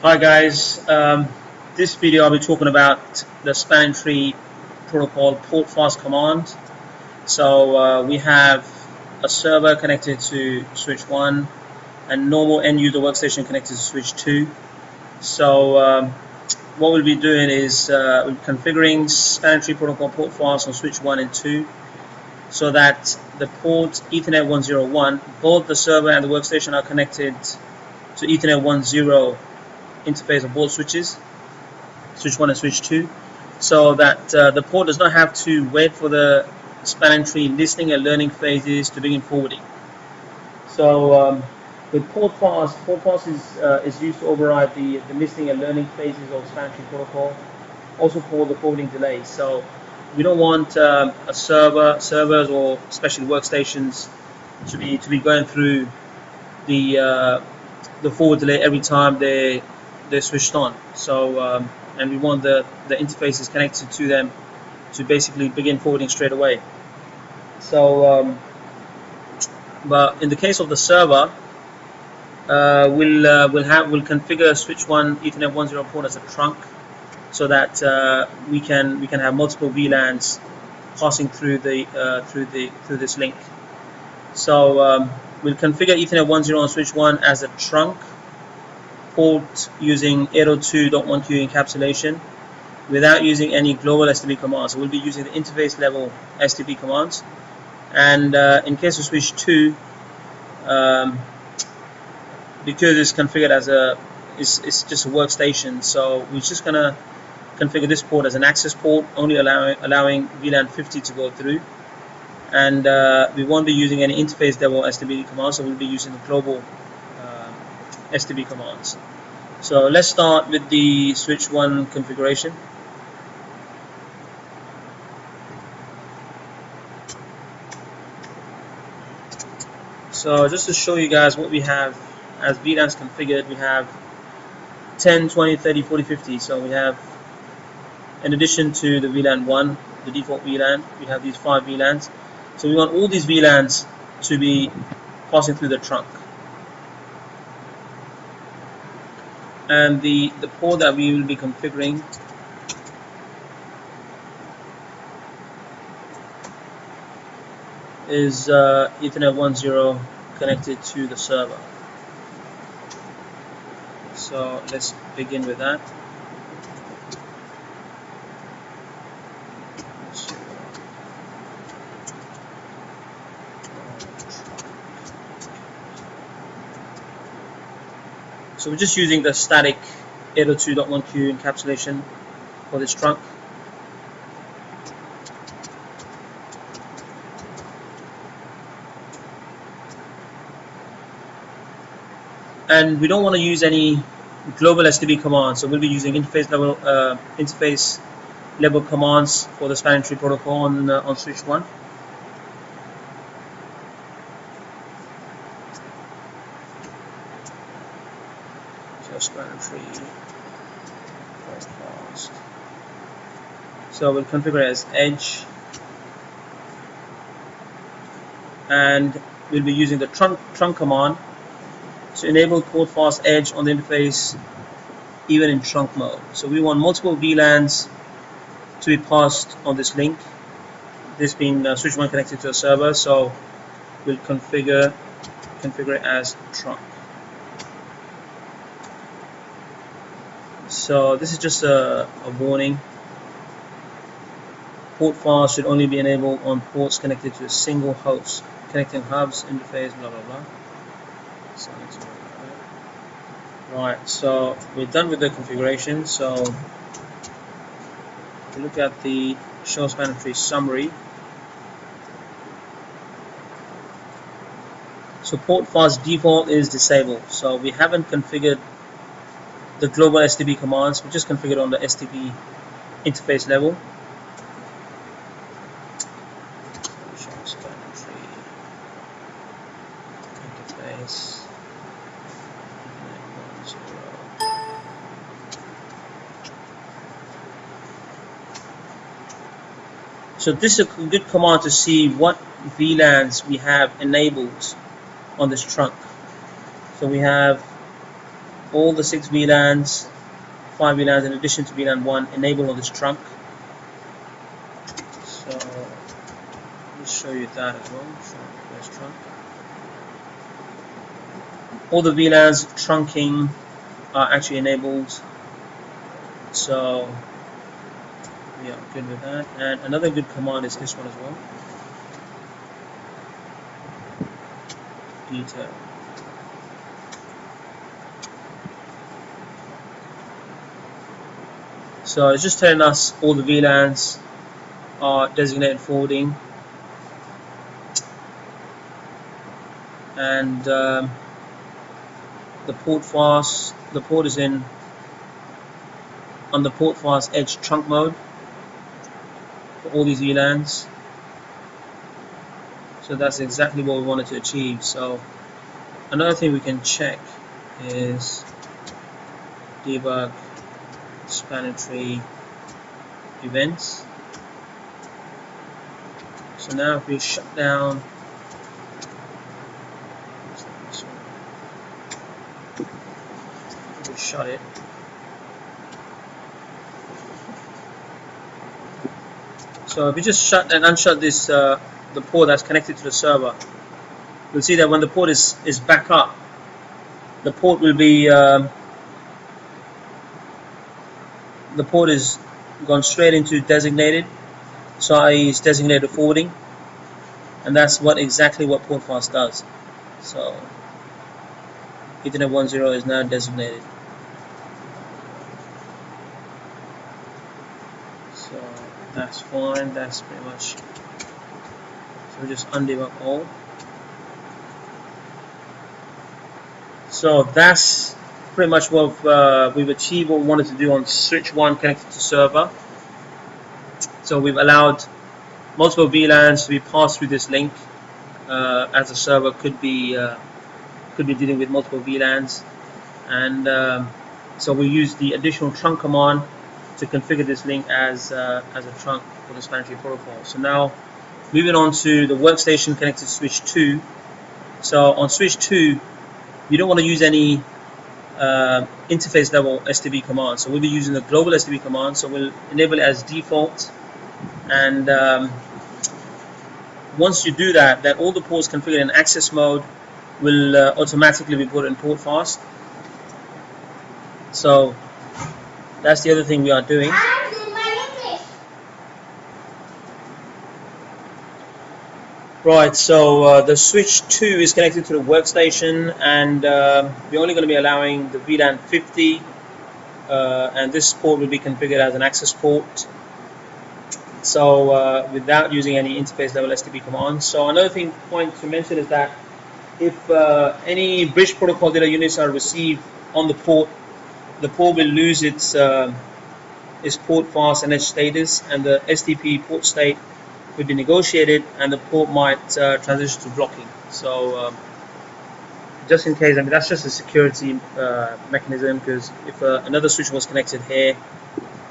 Hi guys, this video I'll be talking about the spanning tree protocol PortFast command. So we have a server connected to switch 1 and normal end user workstation connected to switch 2. So what we'll be doing is we're configuring spanning tree protocol PortFast on switch 1 and 2 so that the port Ethernet 101, both the server and the workstation are connected to Ethernet 10 interface of both switches, switch 1 and switch 2, so that the port does not have to wait for the spanning tree listening and learning phases to begin forwarding. So with PortFast is used to override the listening and learning phases of spanning tree protocol, also called the forwarding delay. So we don't want servers or especially workstations to be going through the forward delay every time they're switched on. So and we want the interfaces connected to them to basically begin forwarding straight away. So but in the case of the server, we'll configure switch 1 Ethernet 10 port as a trunk, so that we can have multiple VLANs passing through this link. So we'll configure Ethernet 10 on switch 1 as a trunk port using 802.1q encapsulation without using any global STP commands. So we'll be using the interface level STP commands. And in case of switch 2, because it's configured as it's just a workstation, so we're just gonna configure this port as an access port, only allowing VLAN 50 to go through, and we won't be using any interface level STP commands, so we'll be using the global STP commands. So let's start with the switch 1 configuration. So just to show you guys what we have as VLANs configured, we have 10, 20, 30, 40, 50. So we have, in addition to the VLAN 1, the default VLAN, we have these 5 VLANs. So we want all these VLANs to be passing through the trunk. And the port that we will be configuring is Ethernet 10 connected to the server. So let's begin with that. So we're just using the static 802.1q encapsulation for this trunk. And we don't want to use any global STP commands, so we'll be using interface level commands for the spanning tree protocol on switch 1. Spanning tree PortFast. So we'll configure it as edge, and we'll be using the trunk command to enable PortFast edge on the interface even in trunk mode. So we want multiple VLANs to be passed on this link, this being switch 1 connected to a server, so we'll configure it as trunk. So this is just a warning. PortFast should only be enabled on ports connected to a single host. Connecting hubs, interface, blah blah blah. So right, so we're done with the configuration. So if you look at the show spanning tree summary, so PortFast default is disabled. So we haven't configured the global STP commands, we just configured on the STP interface level. Interface. So this is a good command to see what VLANs we have enabled on this trunk. So we have all the 6 VLANs, 5 VLANs in addition to VLAN 1 enabled on this trunk. So let me show you that as well. There's trunk. All the VLANs trunking are actually enabled, so we are good with that. And another good command is this one as well. Detail. So it's just telling us all the VLANs are designated forwarding, and the PortFast, the port is on the PortFast Edge trunk mode for all these VLANs. So that's exactly what we wanted to achieve. So another thing we can check is debug spanning tree events. So now if we shut down, we shut it. So if we just shut and unshut this the port that's connected to the server, you'll see that when the port is back up, the port will be the port is gone straight into designated, so it's designated forwarding, and that's exactly what PortFast does. So Ethernet 1.0 is now designated. So that's fine. That's pretty much. So we just undebug all. So that's pretty much what we've achieved what we wanted to do on switch 1 connected to server. So we've allowed multiple VLANs to be passed through this link, as the server could be dealing with multiple VLANs, and so we use the additional trunk command to configure this link as a trunk for the spanning tree protocol. So now moving on to the workstation connected to switch 2. So on switch 2, you don't want to use any interface level STP command, so we'll be using the global STP command. So we'll enable it as default, and once you do that, all the ports configured in access mode will automatically be put in PortFast. So that's the other thing we are doing. Right, so the switch 2 is connected to the workstation, and we're only going to be allowing the VLAN 50, and this port will be configured as an access port, so without using any interface level STP commands. So another point to mention is that if any bridge protocol data units are received on the port will lose its PortFast and edge status, and the STP port state will be negotiated, and the port might transition to blocking. So just in case, I mean, that's just a security mechanism, because if another switch was connected here,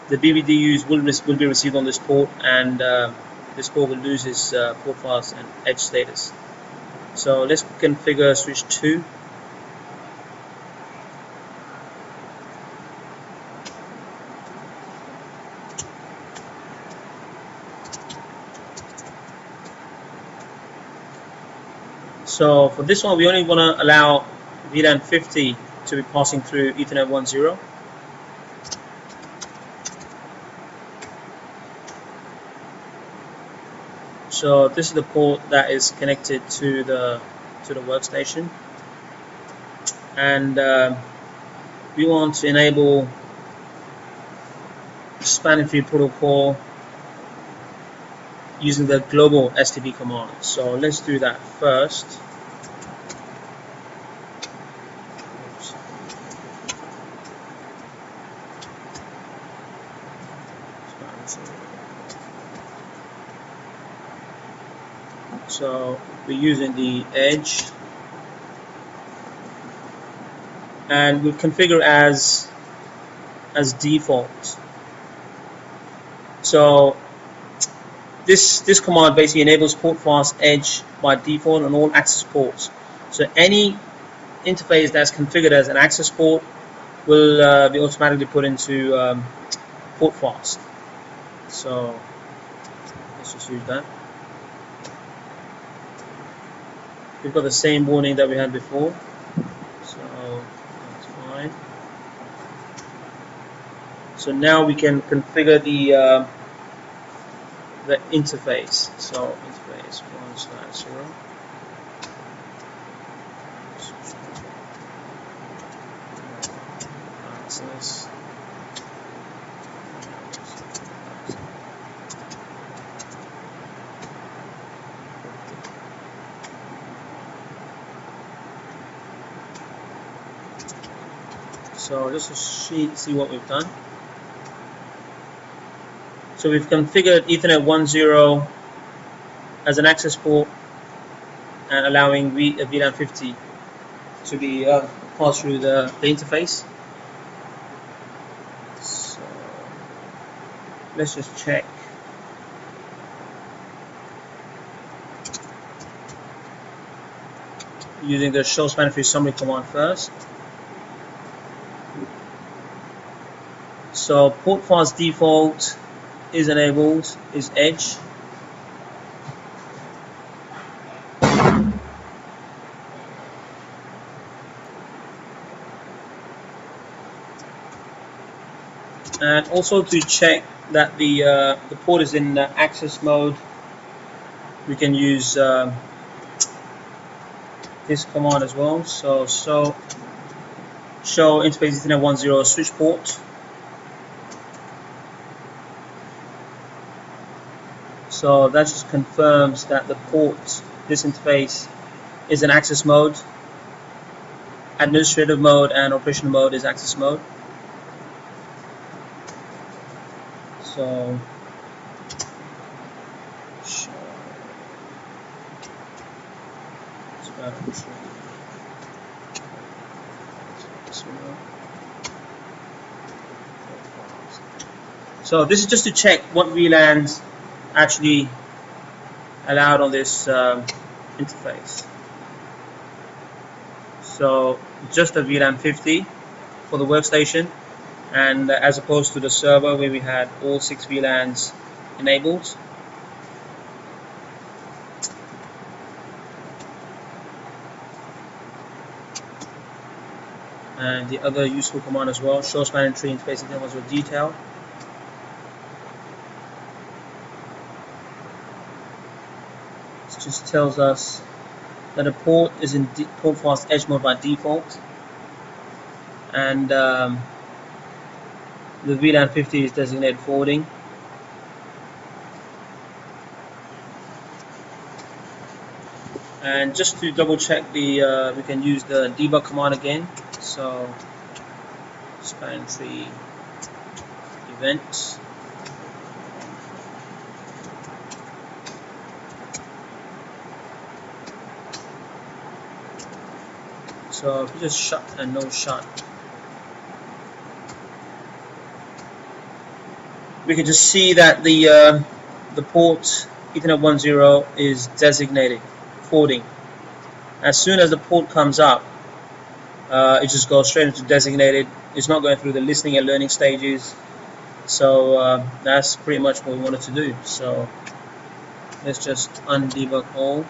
the BBDUs will be received on this port, and this port will lose its PortFast and edge status. So let's configure switch 2. So for this one, we only want to allow VLAN 50 to be passing through Ethernet 1.0. So this is the port that is connected to the workstation, and we want to enable spanning tree protocol using the global STP command. So let's do that first. So we're using the edge, and we'll configure as default. So this command basically enables PortFast Edge by default on all access ports. So any interface that's configured as an access port will be automatically put into PortFast. So let's just use that. We've got the same warning that we had before, so that's fine. So now we can configure the interface. So interface 1/0. Access. So just to see what we've done. So we've configured Ethernet 1.0 as an access port and allowing VLAN 50 to be passed through the interface. So let's just check. Using the show spanning tree summary command first. So PortFast default is enabled, is Edge. And also to check that the port is in access mode, we can use this command as well. So show interface Ethernet 1.0 switch port. So that just confirms that the port, this interface, is in access mode. Administrative mode and operational mode is access mode. So so this is just to check what VLANs actually allowed on this interface. So just the VLAN 50 for the workstation, and as opposed to the server where we had all 6 VLANs enabled. And the other useful command as well, show spanning tree interface in terms of detail. It just tells us that a port is in PortFast Edge mode by default, and the VLAN 50 is designated forwarding. And just to double check we can use the debug command again. So spanning tree events. So if you just shut and no shut, we can just see that the port Ethernet 1.0 is designated forwarding. As soon as the port comes up, it just goes straight into designated. It's not going through the listening and learning stages. So that's pretty much what we wanted to do. So let's just undebug all.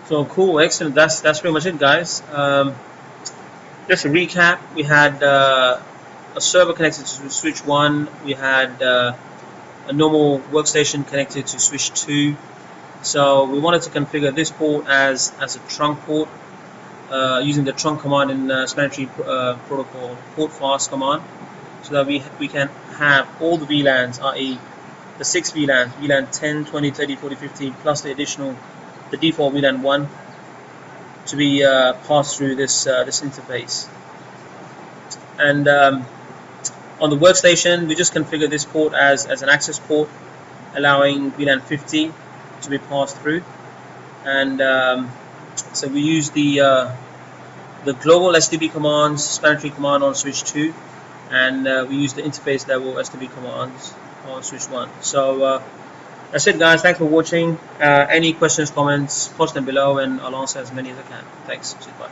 So cool, excellent. That's pretty much it, guys. Just to recap, we had a server connected to switch 1. We had a normal workstation connected to switch 2. So we wanted to configure this port as a trunk port using the trunk command in spanning tree protocol PortFast command, so that we can have all the VLANs, i.e. the 6 VLANs, VLAN 10, 20, 30, 40, 50, plus the default VLAN 1, to be passed through this interface. And on the workstation, we just configure this port as an access port, allowing VLAN 50 to be passed through. And so we use the global STP commands, spanning tree command on switch 2, and we use the interface level STP commands on switch 1. So that's it, guys. Thanks for watching. Any questions, comments, post them below, and I'll answer as many as I can. Thanks. Bye.